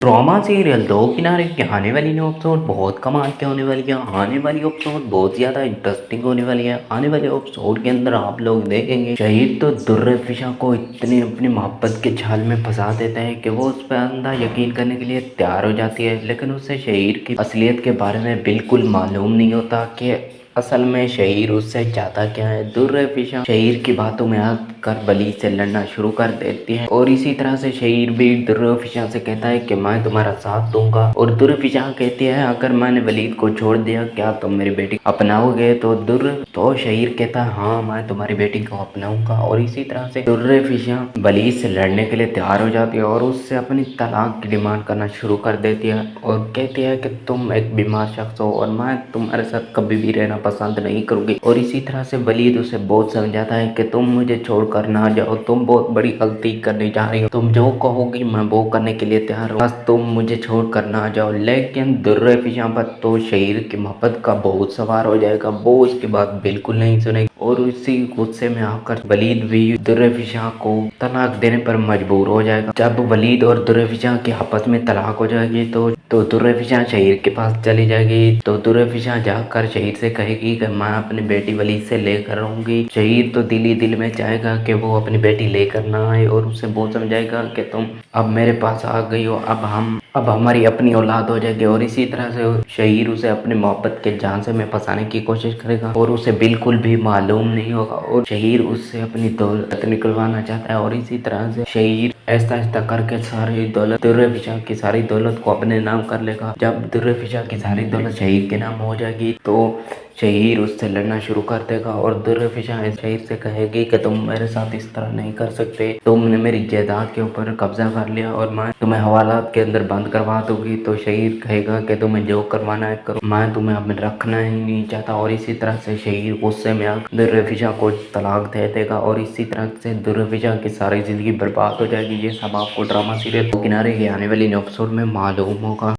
Drama serial दो किनारे की आने वाली न्यू एपिसोड बहुत कमाल के होने वाली है। आने वाली एपिसोड बहुत ज्यादा इंटरेस्टिंग होने वाली है। आने वाले एपिसोड के अंदर आप लोग देखेंगे शहीद तो दुर्रफिशा को इतनी अपनी मोहब्बत के जाल में फंसा देता है कि वो उस पर अंधा यकीन करने के लिए तैयार हो जाती है, लेकिन उसे शहीद की असलियत के बारे में बिल्कुल मालूम नहीं होता कि असल में शहीर उससे चाहता क्या है। दुर्रफिशा शहीर की बातों में आकर वली से लड़ना शुरू कर देती है और इसी तरह से शहीर भी दुर्रफिशा से कहता है कि मैं तुम्हारा साथ दूंगा, और दुर्रफिशा कहती है अगर मैंने वलीद को छोड़ दिया क्या तुम मेरी बेटी अपनाओगे। तो शहीर कहता है हाँ मैं तुम्हारी बेटी को अपनाऊंगा, और इसी तरह से दुर्रफिशा वलीद से लड़ने के लिए तैयार हो जाती है और उससे अपनी तलाक की डिमांड करना शुरू कर देती है और कहती है कि तुम एक बीमार शख्स हो और मैं तुम्हारे साथ कभी भी रहना पसंद नहीं करूंगी। और इसी तरह से वलीद उसे बहुत समझाता है कि तुम मुझे छोड़कर ना जाओ, तुम बहुत बड़ी गलती करने जा रही हो, तुम जो कहोगी मैं वो करने के लिए तैयार हूँ, बस तुम मुझे छोड़कर ना जाओ। लेकिन दुर्रफिशा पर तो शहीर की मोहब्बत का बहुत सवार हो जाएगा, वो उसकी बात बिल्कुल नहीं सुनेगी और उसी गुस्से में आकर वलीद भी दुर्रफिशा को तलाक देने पर मजबूर हो जाएगा। जब वलीद और दुर्रफिशा की आपस में तलाक हो जाएगी तो दुर्रफिशा शहीर के पास चली जाएगी। तो दुर्रफिशा जाकर शहीर से कहेगी कि मैं अपनी बेटी वलीद से लेकर रहूंगी। शहीर तो दिल ही दिल में चाहेगा कि वो अपनी बेटी लेकर ना आए और उसे बहुत समझाएगा कि तुम अब मेरे पास आ गई हो, अब हमारी अपनी औलाद हो जाएगी। और इसी तरह से शहीर उसे अपनी मोहब्बत के झांसे में फंसाने की कोशिश करेगा और उसे बिल्कुल भी मालूम नहीं होगा और शहीर उससे अपनी दौलत निकलवाना चाहता है। और इसी तरह से शहीर ऐसा ऐसा करके सारी दौलत दुर्रफिशा की सारी दौलत को अपने नाम कर लेगा। जब दुर्रफिशा की सारी दौलत शहीर के नाम हो जाएगी तो शहीर उससे लड़ना शुरू कर देगा और दुर्रफिशा शहीर से कहेगी कि तुम मेरे साथ इस तरह नहीं कर सकते, तुमने मेरी जायदाद के ऊपर कब्जा कर लिया और मैं तुम्हें हवालात के अंदर बंद करवा दूंगी। तो शहीर कहेगा कि तुम्हें जो करवाना है करो, मैं तुम्हें अब रखना ही नहीं चाहता। और इसी तरह से शहीर गुस्से में आकर दुर्रफिशा को तलाक दे देगा और इसी तरह से दुर्रफिशा की सारी जिंदगी बर्बाद हो जाएगी। ये सब आपको ड्रामा सीरियल किनारे के आने वाली एपिसोड में मालूम होगा।